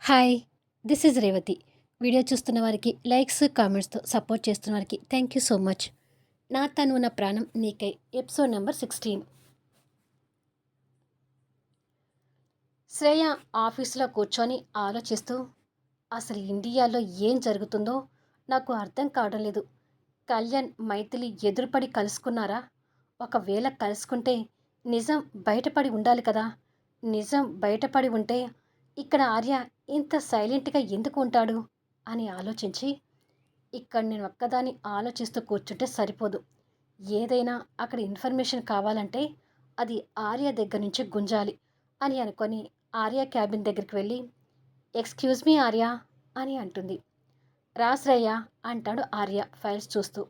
Hi! This is Revathi. Video చూస్తున్న వారికి likes, కామెంట్స్‌తో support చేస్తున్న వారికి థ్యాంక్ యూ సో మచ్. నా తనువు నా ప్రాణం నీకై ఎపిసోడ్ నెంబర్ 16. శ్రేయ ఆఫీస్‌లో కూర్చొని ఆలోచిస్తూ అసలు ఇండియాలో ఏం జరుగుతుందో నాకు అర్థం కావడం లేదు. కళ్యాణ్, మైథిలి ఎదురుపడి కలుసుకున్నారా? ఒకవేళ కలుసుకుంటే నిజం బయటపడి ఉండాలి కదా! నిజం బయటపడి ఉంటే ఇక్కడ ఆర్య ఇంత సైలెంట్‌గా ఎందుకు ఉంటాడు అని ఆలోచించి, ఇక్కడ నేను ఒక్కదాన్ని ఆలోచిస్తూ కూర్చుంటే సరిపోదు. ఏదైనా అక్కడ ఇన్ఫర్మేషన్ కావాలంటే అది ఆర్య దగ్గర నుంచి గుంజాలి అని అనుకొని ఆర్య క్యాబిన్ దగ్గరికి వెళ్ళి, ఎక్స్‌క్యూజ్ మీ ఆర్య అని అంటుంది. రా శ్రేయ అంటాడు ఆర్య ఫైల్స్ చూస్తూ.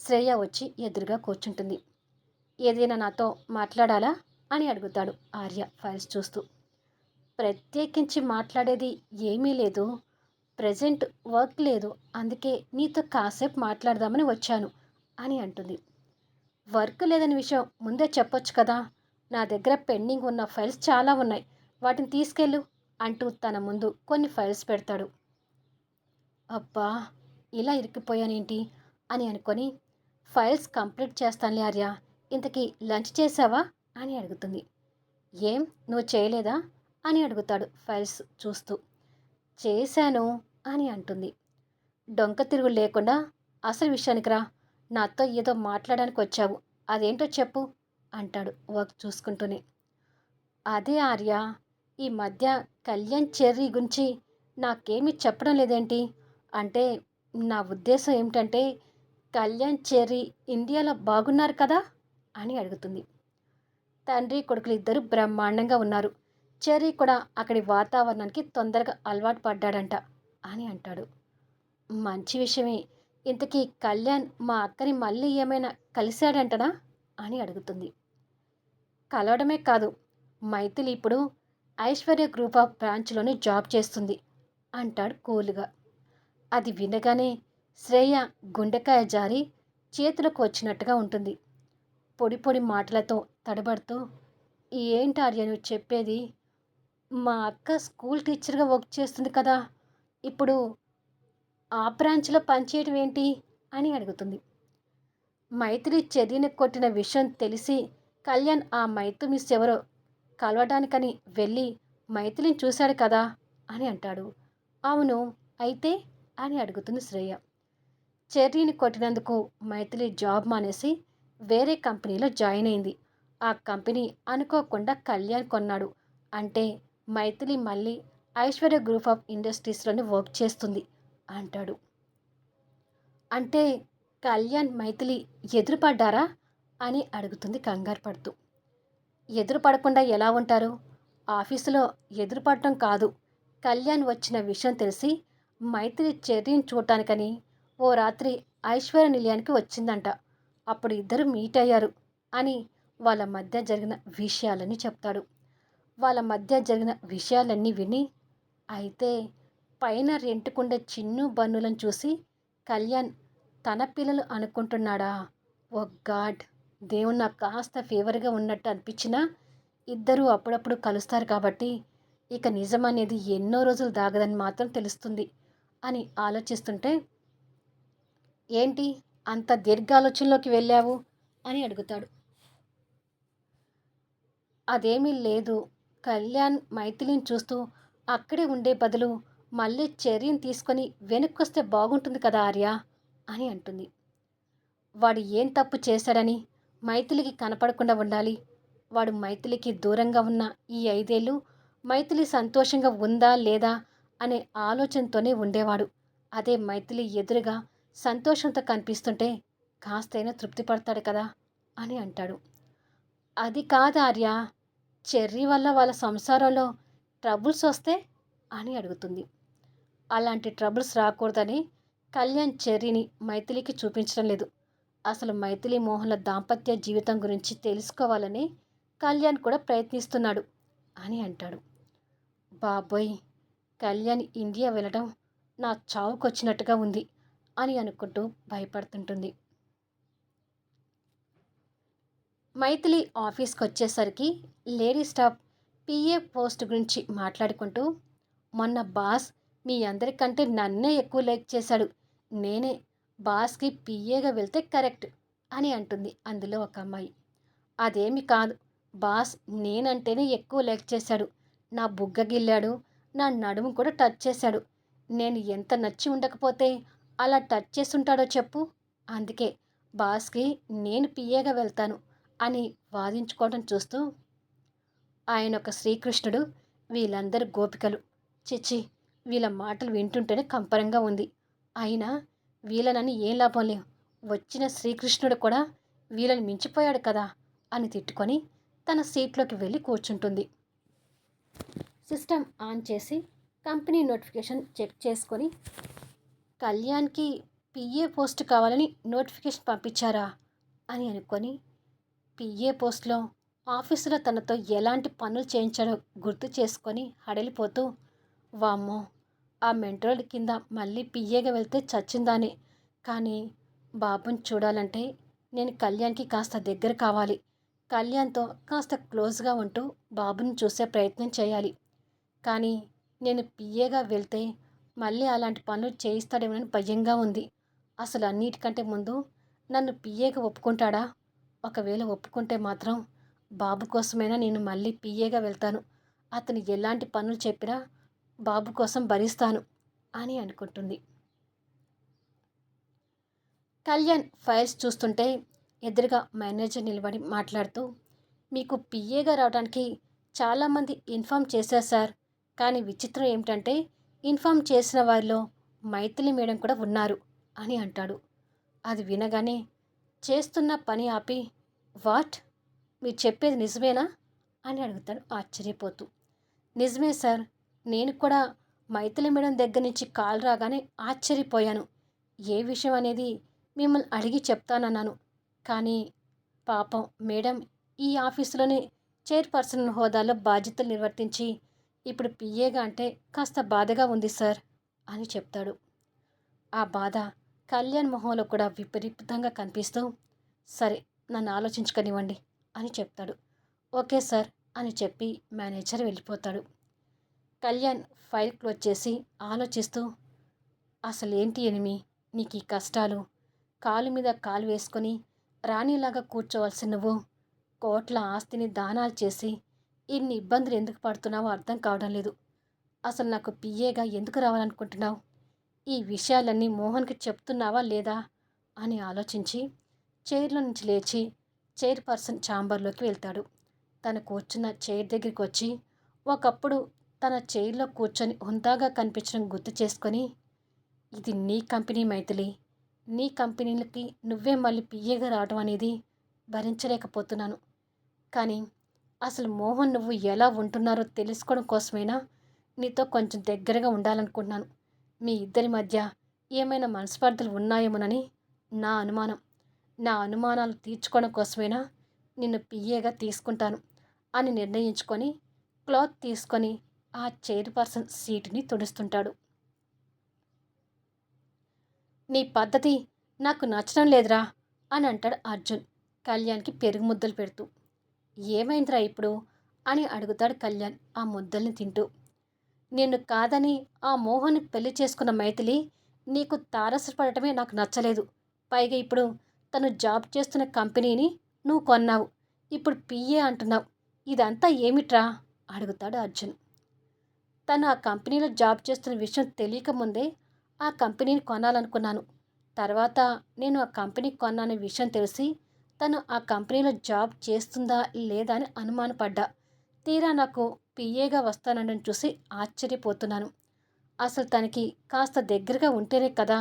శ్రేయ వచ్చి ఎదురుగా కూర్చుంటుంది. ఏదైనా నాతో మాట్లాడాలా అని అడుగుతాడు ఆర్య ఫైల్స్ చూస్తూ. ప్రత్యేకించి మాట్లాడేది ఏమీ లేదు. ప్రెజెంట్ వర్క్ లేదు. అందుకే నీతో కాసేపు మాట్లాడదామని వచ్చాను అని అంటుంది. వర్క్ లేదని విషయం ముందే చెప్పొచ్చు కదా! నా దగ్గర పెండింగ్ ఉన్న ఫైల్స్ చాలా ఉన్నాయి. వాటిని తీసుకెళ్ళు అంటూ తన ముందు కొన్ని ఫైల్స్ పెడతాడు. అబ్బా! ఇలా ఇరుక్కుపోయానేంటి అని అనుకొని, ఫైల్స్ కంప్లీట్ చేస్తానులే ఆర్య. ఇంతకీ లంచ్ చేశావా అని అడుగుతుంది. ఏం నువ్వు చేయలేదా అని అడుగుతాడు ఫైల్స్ చూస్తూ. చేశాను అని అంటుంది. డొంక తిరుగు లేకుండా అసలు విషయానికి రా. నాతో ఏదో మాట్లాడడానికి వచ్చావు. అదేంటో చెప్పు అంటాడు వర్క్ చూసుకుంటూనే. అదే ఆర్య, ఈ మధ్య కళ్యాణ్ చెర్రీ గురించి నాకేమీ చెప్పడం లేదేంటి? అంటే నా ఉద్దేశం ఏమిటంటే, కళ్యాణ్ చెర్రీ ఇండియాలో బాగున్నారు కదా అని అడుగుతుంది. తండ్రి కొడుకులు ఇద్దరు బ్రహ్మాండంగా ఉన్నారు. చెర్రీ కూడా అక్కడి వాతావరణానికి తొందరగా అలవాటు పడ్డాడంట అని అంటాడు. మంచి విషయమే. ఇంతకీ కళ్యాణ్ మా అక్కని మళ్ళీ ఏమైనా కలిశాడంటనా అని అడుగుతుంది. కలవడమే కాదు, మైథిలి ఇప్పుడు ఐశ్వర్య గ్రూప్ ఆఫ్ బ్రాంచ్లోనే జాబ్ చేస్తుంది అంటాడు కూల్గా. అది వినగానే శ్రేయ గుండెకాయ జారి చేతులకు వచ్చినట్టుగా ఉంటుంది. పొడి పొడి మాటలతో తడబడుతూ, ఏంటి ఆర్య నువ్వు చెప్పేది? మా అక్క స్కూల్ టీచర్గా వర్క్ చేస్తుంది కదా! ఇప్పుడు ఆ బ్రాంచ్లో పనిచేయడం ఏంటి అని అడుగుతుంది. మైథిలి చెర్రీని కొట్టిన విషయం తెలిసి కళ్యాణ్ ఆ మైథు మిస్ ఎవరో కలవడానికని వెళ్ళి మైథిలిని చూశాడు కదా అని అంటాడు. అవును, అయితే అని అడుగుతుంది శ్రేయ. చెర్రీని కొట్టినందుకు మైథిలి జాబ్ మానేసి వేరే కంపెనీలో జాయిన్ అయింది. ఆ కంపెనీ అనుకోకుండా కళ్యాణ్ కొన్నాడు. అంటే మైథిలి మళ్ళీ ఐశ్వర్య గ్రూప్ ఆఫ్ ఇండస్ట్రీస్లోనే వర్క్ చేస్తుంది అంటాడు. అంటే కళ్యాణ్, మైథిలి ఎదురుపడ్డారా అని అడుగుతుంది కంగారు పడుతూ. ఎదురుపడకుండా ఎలా ఉంటారు? ఆఫీసులో ఎదురుపడటం కాదు. కళ్యాణ్ వచ్చిన విషయం తెలిసి మైత్రి చెర్రీని చూడటానికని ఓ రాత్రి ఐశ్వర్య నిలయానికి వచ్చిందంట. అప్పుడు ఇద్దరు మీట్ అయ్యారు అని వాళ్ళ మధ్య జరిగిన విషయాలన్నీ చెప్తాడు. వాళ్ళ మధ్య జరిగిన విషయాలన్నీ విని, అయితే పైన రెంటుకుండే చిన్ను బన్నులను చూసి కళ్యాణ్ తన పిల్లలు అనుకుంటున్నాడా? ఓ గాడ్! దేవుడు నాకు కాస్త ఫేవర్గా ఉన్నట్టు అనిపించినా ఇద్దరూ అప్పుడప్పుడు కలుస్తారు కాబట్టి ఇక నిజమనేది ఎన్నో రోజులు దాగదని మాత్రం తెలుస్తుంది అని ఆలోచిస్తుంటే, ఏంటి అంత దీర్ఘాలోచనలోకి వెళ్ళావు అని అడుగుతాడు. అదేమీ లేదు. కళ్యాణ్ మైథిలిని చూస్తూ అక్కడే ఉండే బదులు మళ్ళీ చెర్రీని తీసుకొని వెనక్కొస్తే బాగుంటుంది కదా ఆర్య అని అంటుంది. వాడు ఏం తప్పు చేశాడని మైథిలికి కనపడకుండా ఉండాలి? వాడు మైథిలికి దూరంగా ఉన్న ఈ 5 ఏళ్ళు మైథిలి సంతోషంగా ఉందా లేదా అనే ఆలోచనతోనే ఉండేవాడు. అదే మైథిలి ఎదురుగా సంతోషంతో కనిపిస్తుంటే కాస్తైనా తృప్తి పడతాడు కదా అని అంటాడు. అది కాదు ఆర్య, చెర్రీ వల్ల వాళ్ళ సంసారంలో ట్రబుల్స్ వస్తే అని అడుగుతుంది. అలాంటి ట్రబుల్స్ రాకూడదని కళ్యాణ్ చెర్రీని మైథిలికి చూపించడం లేదు. అసలు మైథిలి మోహన్ల దాంపత్య జీవితం గురించి తెలుసుకోవాలని కళ్యాణ్ కూడా ప్రయత్నిస్తున్నాడు అని అంటాడు. బాబోయ్! కళ్యాణ్ ఇండియా వెళ్ళడం నా చావుకొచ్చినట్టుగా ఉంది అని అనుకుంటూ భయపడుతుంటుంది. మైథిలి ఆఫీస్కి వచ్చేసరికి లేడీ స్టాఫ్ పిఏ పోస్ట్ గురించి మాట్లాడుకుంటూ, మొన్న బాస్ మీ అందరికంటే నన్నే ఎక్కువ లైక్ చేశాడు. నేనే బాస్‌కి పిఏగా వెళ్తే కరెక్ట్ అని అంటుంది అందులో ఒక అమ్మాయి. అదేమి కాదు. బాస్ నేనంటేనే ఎక్కువ లైక్ చేశాడు. నా బుగ్గ గిల్లాడు. నా నడుము కూడా టచ్ చేశాడు. నేను ఎంత నచ్చి ఉండకపోతే అలా టచ్ చేసుంటాడో చెప్పు? అందుకే బాస్‌కి నేను పిఏగా వెళ్తాను అని వాదించుకోవడం చూస్తూ ఆయనొక శ్రీకృష్ణుడు, వీళ్ళందరూ గోపికలు. ఛీ! వీళ్ళ మాటలు వింటుంటేనే కంపరంగా ఉంది. అయినా వీళ్ళనని ఏం లాభం లేం. వచ్చిన శ్రీకృష్ణుడు కూడా వీళ్ళని మించిపోయాడు కదా అని తిట్టుకొని తన సీట్లోకి వెళ్ళి కూర్చుంటుంది. సిస్టమ్ ఆన్ చేసి కంపెనీ నోటిఫికేషన్ చెక్ చేసుకొని కళ్యాణ్‌కి పిఏ పోస్ట్ కావాలని నోటిఫికేషన్ పంపించారా అని అనుకొని పిఏ పోస్ట్‌లో ఆఫీసులో తనతో ఎలాంటి పనులు చేయించాడో గుర్తు చేసుకొని హడలిపోతూ, వామ్మో! ఆ మెంటోడి కింద మళ్ళీ పిఏగా వెళ్తే చచ్చిందానే. కానీ బాబుని చూడాలంటే నేను కళ్యాణ్‌కి కాస్త దగ్గర కావాలి. కళ్యాణ్‌తో కాస్త క్లోజ్‌గా ఉంటూ బాబుని చూసే ప్రయత్నం చేయాలి. కానీ నేను పిఏగా వెళ్తే మళ్ళీ అలాంటి పనులు చేయిస్తాడేమోనని భయంగా ఉంది. అసలు అన్నిటికంటే ముందు నన్ను పిఏగా ఒప్పుకుంటాడా? ఒకవేళ ఒప్పుకుంటే మాత్రం బాబు కోసమైనా నేను మళ్ళీ పిఏగా వెళ్తాను. అతను ఎలాంటి పనులు చెప్పినా బాబు కోసం భరిస్తాను అని అనుకుంటుంది. కళ్యాణ్ ఫైల్స్ చూస్తుంటే ఎదురుగా మేనేజర్ నిలబడి మాట్లాడుతూ, మీకు పిఏగా రావడానికి చాలామంది ఇన్ఫామ్ చేశారు సార్. కానీ విచిత్రం ఏమిటంటే ఇన్ఫామ్ చేసిన వారిలో మైథిలి మేడం కూడా ఉన్నారు అని అంటాడు. అది వినగానే చేస్తున్న పని ఆపి, వాట్? మీరు చెప్పేది నిజమేనా అని అడుగుతాడు ఆశ్చర్యపోతూ. నిజమే సార్. నేను కూడా మైథిలి మేడం దగ్గర నుంచి కాల్ రాగానే ఆశ్చర్యపోయాను. ఏ విషయం అనేది మిమ్మల్ని అడిగి చెప్తానన్నాను. కానీ పాపం మేడం ఈ ఆఫీసులోనే చైర్పర్సన్ హోదాలో బాధ్యతలు నిర్వర్తించి ఇప్పుడు పిఏగా అంటే కాస్త బాధగా ఉంది సార్ అని చెప్తాడు. ఆ బాధ కళ్యాణ్ మొహంలో కూడా విపరీతంగా కనిపిస్తూ, సరే నన్ను ఆలోచించుకనివ్వండి అని చెప్తాడు. ఓకే సార్ అని చెప్పి మేనేజర్ వెళ్ళిపోతాడు. కళ్యాణ్ ఫైల్ క్లోజ్ చేసి ఆలోచిస్తూ, అసలేంటి ఎనిమి నీకు ఈ కష్టాలు? కాలు మీద కాలు వేసుకొని రాణిలాగా కూర్చోవలసి నువ్వు కోట్ల ఆస్తిని దానాలు చేసి ఇన్ని ఇబ్బందులు ఎందుకు పడుతున్నావో అర్థం కావడం లేదు. అసలు నాకు పిఏగా ఎందుకు రావాలనుకుంటున్నావు? ఈ విషయాలన్నీ మోహన్కి చెప్తున్నావా లేదా అని ఆలోచించి చైర్లో నుంచి లేచి చైర్పర్సన్ ఛాంబర్లోకి వెళ్తాడు. తను కూర్చున్న చైర్ దగ్గరికి వచ్చి ఒకప్పుడు తన చైర్లో కూర్చొని హుందాగా కనిపించడం గుర్తు చేసుకొని, ఇది నీ కంపెనీ మైథిలి. నీ కంపెనీలకి నువ్వే మళ్ళీ పిఏగా రావడం అనేది భరించలేకపోతున్నాను. కానీ అసలు మోహన్ నువ్వు ఎలా ఉంటున్నారో తెలుసుకోవడం కోసమైనా నీతో కొంచెం దగ్గరగా ఉండాలనుకుంటున్నాను. మీ ఇద్దరి మధ్య ఏమైనా మనస్పర్ధలు ఉన్నాయేమోనని నా అనుమానం. నా అనుమానాలు తీర్చుకోవడం కోసమైనా నిన్ను పిఏగా తీసుకుంటాను అని నిర్ణయించుకొని క్లాత్ తీసుకొని ఆ చైర్పర్సన్ సీటుని తుడుస్తుంటాడు. నీ పద్ధతి నాకు నచ్చడం లేదురా అని అంటాడు అర్జున్ కళ్యాణ్కి పెరుగు ముద్దలు పెడుతూ. ఏమైందిరా ఇప్పుడు అని అడుగుతాడు కళ్యాణ్ ఆ ముద్దల్ని తింటూ. నిన్ను కాదని ఆ మోహన్ని పెళ్లి చేసుకున్న మైథిలి నీకు తారసపడటమే నాకు నచ్చలేదు. పైగా ఇప్పుడు తను జాబ్ చేస్తున్న కంపెనీని నువ్వు కొన్నావు. ఇప్పుడు పిఏ అంటున్నావు. ఇదంతా ఏమిట్రా అడుగుతాడు అర్జున్. తను ఆ కంపెనీలో జాబ్ చేస్తున్న విషయం తెలియకముందే ఆ కంపెనీని కొనాలనుకున్నాను. తర్వాత నేను ఆ కంపెనీ కొన్నానే విషయం తెలిసి తను ఆ కంపెనీలో జాబ్ చేస్తుందా లేదా అని అనుమానపడ్డా. తీరా నాకు పిఏగా వస్తానని చూసి ఆశ్చర్యపోతున్నాను. అసలు తనకి కాస్త దగ్గరగా ఉంటేనే కదా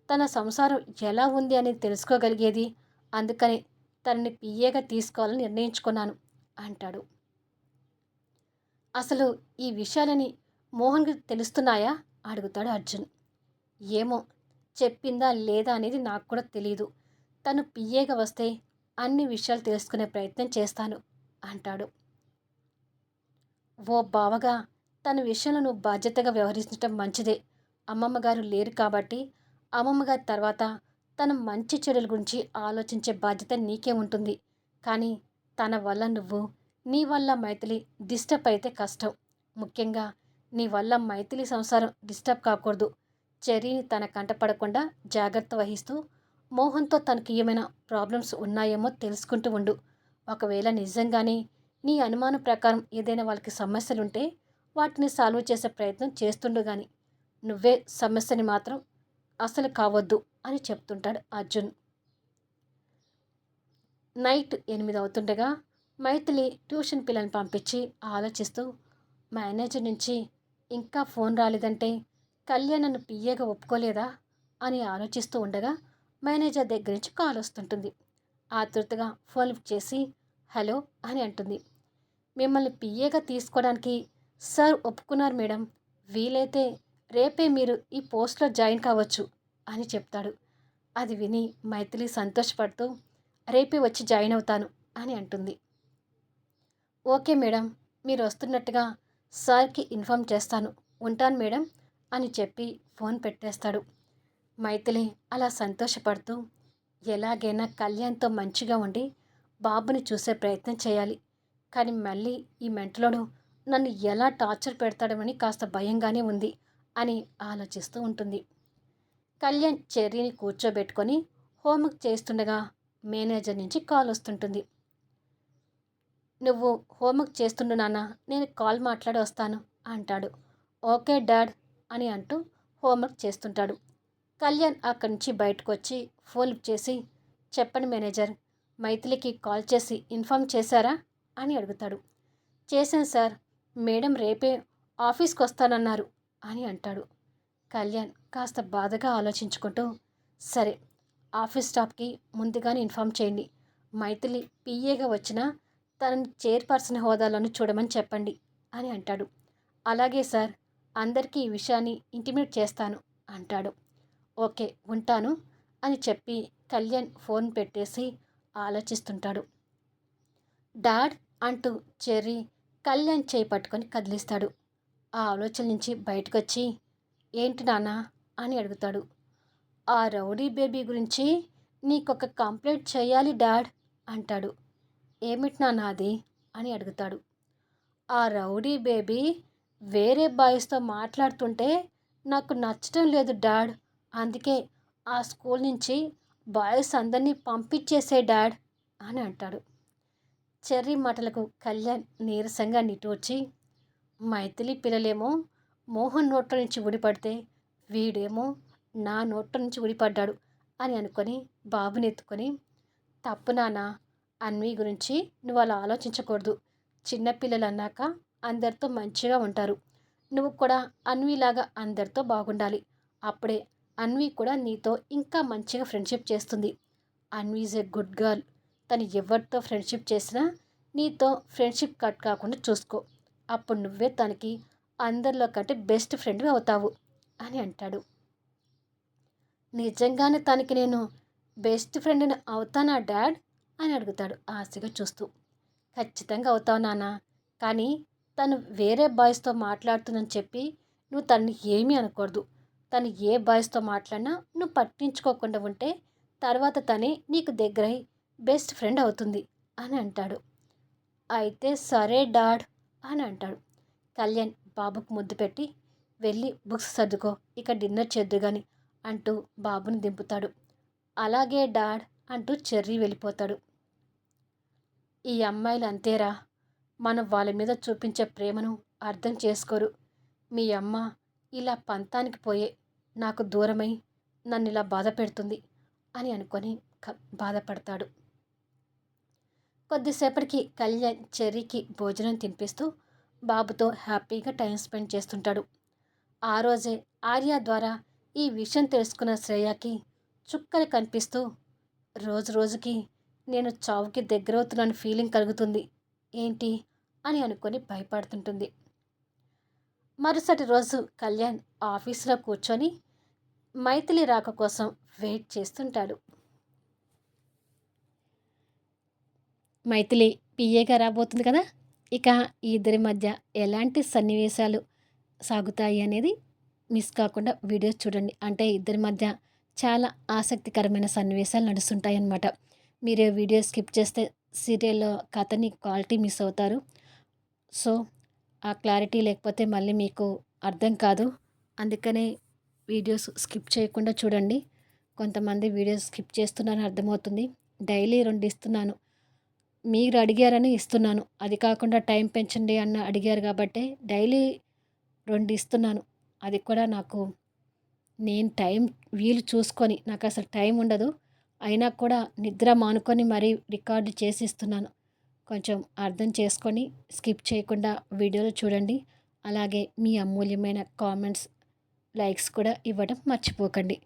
తన సంసారం ఎలా ఉంది అనేది తెలుసుకోగలిగేది. అందుకని తనని పిఏగా తీసుకోవాలని నిర్ణయించుకున్నాను అంటాడు. అసలు ఈ విషయాలని మోహన్కి తెలుస్తున్నాయా అడుగుతాడు అర్జున్. ఏమో, చెప్పిందా లేదా అనేది నాకు కూడా తెలీదు. తను పిఏగా వస్తే అన్ని విషయాలు తెలుసుకునే ప్రయత్నం చేస్తాను అంటాడు. ఓ బావగా తన విషయంలో నువ్వు బాధ్యతగా వ్యవహరించడం మంచిదే. అమ్మమ్మగారు లేరు కాబట్టి అమ్మమ్మగారి తర్వాత తన మంచి చెడుల గురించి ఆలోచించే బాధ్యత నీకే ఉంటుంది. కానీ తన వల్ల నువ్వు, నీ వల్ల మైథిలి డిస్టర్బ్ అయితే కష్టం. ముఖ్యంగా నీ వల్ల మైథిలి సంసారం డిస్టర్బ్ కాకూడదు. చెర్రీని తన కంట పడకుండా జాగ్రత్త వహిస్తూ మోహన్తో తనకి ఏమైనా ప్రాబ్లమ్స్ ఉన్నాయేమో తెలుసుకుంటూ ఉండు. ఒకవేళ నిజంగానే నీ అనుమానం ప్రకారం ఏదైనా వాళ్ళకి సమస్యలుంటే వాటిని సాల్వ్ చేసే ప్రయత్నం చేస్తుండు గాని నువ్వే సమస్యని మాత్రం అసలు కావద్దు అని చెప్తుంటాడు అర్జున్. నైట్ 8 అవుతుండగా మైథిలి ట్యూషన్ పిల్లల్ని పంపించి ఆలోచిస్తూ మేనేజర్ నుంచి ఇంకా ఫోన్ రాలేదంటే కళ్యాణ్ నన్ను పియ్యగా ఒప్పుకోలేదా అని ఆలోచిస్తూ ఉండగా మేనేజర్ దగ్గర నుంచి కాల్ వస్తుంటుంది. ఆతృతగా ఫోన్ లిఫ్ట్ చేసి హలో అని అంటుంది. మిమ్మల్ని పిఏగా తీసుకోవడానికి సార్ ఒప్పుకున్నారు మేడం. వీలైతే రేపే మీరు ఈ పోస్ట్లో జాయిన్ కావచ్చు అని చెప్తాడు. అది విని మైథిలి సంతోషపడుతూ రేపే వచ్చి జాయిన్ అవుతాను అని అంటుంది. ఓకే మేడం, మీరు వస్తున్నట్టుగా సార్కి ఇన్ఫామ్ చేస్తాను. ఉంటాను మేడం అని చెప్పి ఫోన్ పెట్టేస్తాడు. మైథిలి అలా సంతోషపడుతూ ఎలాగైనా కళ్యాణ్తో మంచిగా ఉండి బాబుని చూసే ప్రయత్నం చేయాలి. కానీ మళ్ళీ ఈ మెంటలోడు నన్ను ఎలా టార్చర్ పెడతాడమని కాస్త భయంగానే ఉంది అని ఆలోచిస్తూ ఉంటుంది. కళ్యాణ్ చెర్రీని కూర్చోబెట్టుకొని హోంవర్క్ చేస్తుండగా మేనేజర్ నుంచి కాల్ వస్తుంటుంది. నువ్వు హోంవర్క్ చేస్తుండు నాన్న, నేను కాల్ మాట్లాడి వస్తాను అంటాడు. ఓకే డాడ్ అని అంటూ హోంవర్క్ చేస్తుంటాడు. కళ్యాణ్ అక్కడి నుంచి బయటకు వచ్చి ఫోన్ లిఫ్ట్ చేసి చెప్పండి మేనేజర్, మైథిలికి కాల్ చేసి ఇన్ఫామ్ చేశారా అని అడుగుతాడు. చేశాను సార్, మేడం రేపే ఆఫీస్కి వస్తానన్నారు అని అంటాడు. కళ్యాణ్ కాస్త బాధగా ఆలోచించుకుంటూ సరే, ఆఫీస్ స్టాఫ్కి ముందుగానే ఇన్ఫామ్ చేయండి. మైథిలి పిఏగా వచ్చినా తనని చైర్పర్సన్ హోదాలను చూడమని చెప్పండి అని అంటాడు. అలాగే సార్, అందరికీ ఈ విషయాన్ని ఇంటిమేట్ చేస్తాను అంటాడు. ఓకే ఉంటాను అని చెప్పి కళ్యాణ్ ఫోన్ పెట్టేసి ఆలోచిస్తుంటాడు. డాడ్ అంటూ చెర్రీ కళ్యాణ్ చేయి పట్టుకొని కదిలిస్తాడు. ఆ ఆలోచన నుంచి బయటకొచ్చి ఏంటి నాన్న అని అడుగుతాడు. ఆ రౌడీ బేబీ గురించి నీకొక కంప్లైంట్ చేయాలి డాడ్ అంటాడు. ఏమిటి నాన్న అది అని అడుగుతాడు. ఆ రౌడీ బేబీ వేరే బాయ్స్తో మాట్లాడుతుంటే నాకు నచ్చటం లేదు డాడ్. అందుకే ఆ స్కూల్ నుంచి బాయ్స్ అందరినీ పంపించేసే డాడ్ అని అంటాడు. చెర్రీ మాటలకు కళ్యాణ్ నీరసంగా నిట్టూర్చి మైథిలి పిల్లలేమో మోహన్ నోట్ల నుంచి ఊడిపడితే వీడేమో నా నోట్ల నుంచి ఊడిపడ్డాడు అని అనుకొని బాబుని ఎత్తుకొని తప్పు నాన్న, అన్వి గురించి నువ్వు అలా ఆలోచించకూడదు. చిన్నపిల్లలు అన్నాక అందరితో మంచిగా ఉంటారు. నువ్వు కూడా అన్విలాగా అందరితో బాగుండాలి. అప్పుడే అన్వి కూడా నీతో ఇంకా మంచిగా ఫ్రెండ్షిప్ చేస్తుంది. Anvi is a good girl. తను ఎవరితో ఫ్రెండ్షిప్ చేసినా నీతో ఫ్రెండ్షిప్ కట్ కాకుండా చూసుకో. అప్పుడు నువ్వే తనకి అందరిలో కంటే బెస్ట్ ఫ్రెండ్వి అవుతావు అని అంటాడు. నిజంగానే తనకి నేను బెస్ట్ ఫ్రెండ్ని అవుతానా డాడ్ అని అడుగుతాడు ఆశగా చూస్తూ. ఖచ్చితంగా అవుతావు నాన్న, కానీ తను వేరే బాయ్స్తో మాట్లాడుతుందని చెప్పి నువ్వు తనని ఏమీ అనకూడదు. తను ఏ బాయ్స్తో మాట్లాడినా నువ్వు పట్టించుకోకుండా ఉంటే తర్వాత తనే నీకు దగ్గరై బెస్ట్ ఫ్రెండ్ అవుతుంది అని అంటాడు. అయితే సరే డాడ్ అని అంటాడు. కళ్యాణ్ బాబుకు ముద్దు పెట్టి వెళ్ళి బుక్స్ సర్దుకో, ఇక డిన్నర్ చేద్దు గాని అంటూ బాబుని దింపుతాడు. అలాగే డాడ్ అంటూ చెర్రీ వెళ్ళిపోతాడు. ఈ అమ్మాయిలు అంతేరా, మనం వాళ్ళ మీద చూపించే ప్రేమను అర్థం చేసుకోరు. మీ అమ్మ ఇలా పంతానికి పోయే నాకు దూరమై నన్ను ఇలా బాధ పెడుతుంది అని అనుకొని బాధపడతాడు. కొద్దిసేపటికి కళ్యాణ్ చెర్రీకి భోజనం తినిపిస్తూ బాబుతో హ్యాపీగా టైం స్పెండ్ చేస్తుంటాడు. ఆ రోజే ఆర్య ద్వారా ఈ విషయం తెలుసుకున్న శ్రేయకి చుక్కలు కనిపిస్తూ రోజు రోజుకి నేను చావుకి దగ్గరవుతున్నాను ఫీలింగ్ కలుగుతుంది ఏంటి అని అనుకొని భయపడుతుంటుంది. మరుసటి రోజు కళ్యాణ్ ఆఫీసులో కూర్చొని మైథిలి రాక కోసం వెయిట్ చేస్తుంటాడు. మైథిలి పిఏగా రాబోతుంది కదా, ఇక ఈ ఇద్దరి మధ్య ఎలాంటి సన్నివేశాలు సాగుతాయి అనేది మిస్ కాకుండా వీడియోస్ చూడండి. అంటే ఇద్దరి మధ్య చాలా ఆసక్తికరమైన సన్నివేశాలు నడుస్తుంటాయి అన్నమాట. మీరు వీడియో స్కిప్ చేస్తే సీరియల్లో కథని క్వాలిటీ మిస్ అవుతారు. సో ఆ క్లారిటీ లేకపోతే మళ్ళీ మీకు అర్థం కాదు. అందుకనే వీడియోస్ స్కిప్ చేయకుండా చూడండి. కొంతమంది వీడియోస్ స్కిప్ చేస్తున్నారని అర్థమవుతుంది. డైలీ 2 ఇస్తున్నాను. మీరు అడిగారని ఇస్తున్నాను. అది కాకుండా టైం పెంచండి అడిగారు కాబట్టే డైలీ 2 ఇస్తున్నాను. అది కూడా నేను టైం వీలు చూసుకొని, నాకసలు టైం ఉండదు. అయినా కూడా నిద్ర మానుకొని మరీ రికార్డ్ చేసి ఇస్తున్నాను. కొంచెం అర్థం చేసుకొని స్కిప్ చేయకుండా వీడియోలు చూడండి. అలాగే మీ అమూల్యమైన కామెంట్స్, లైక్స్ కూడా ఇవ్వడం మర్చిపోకండి.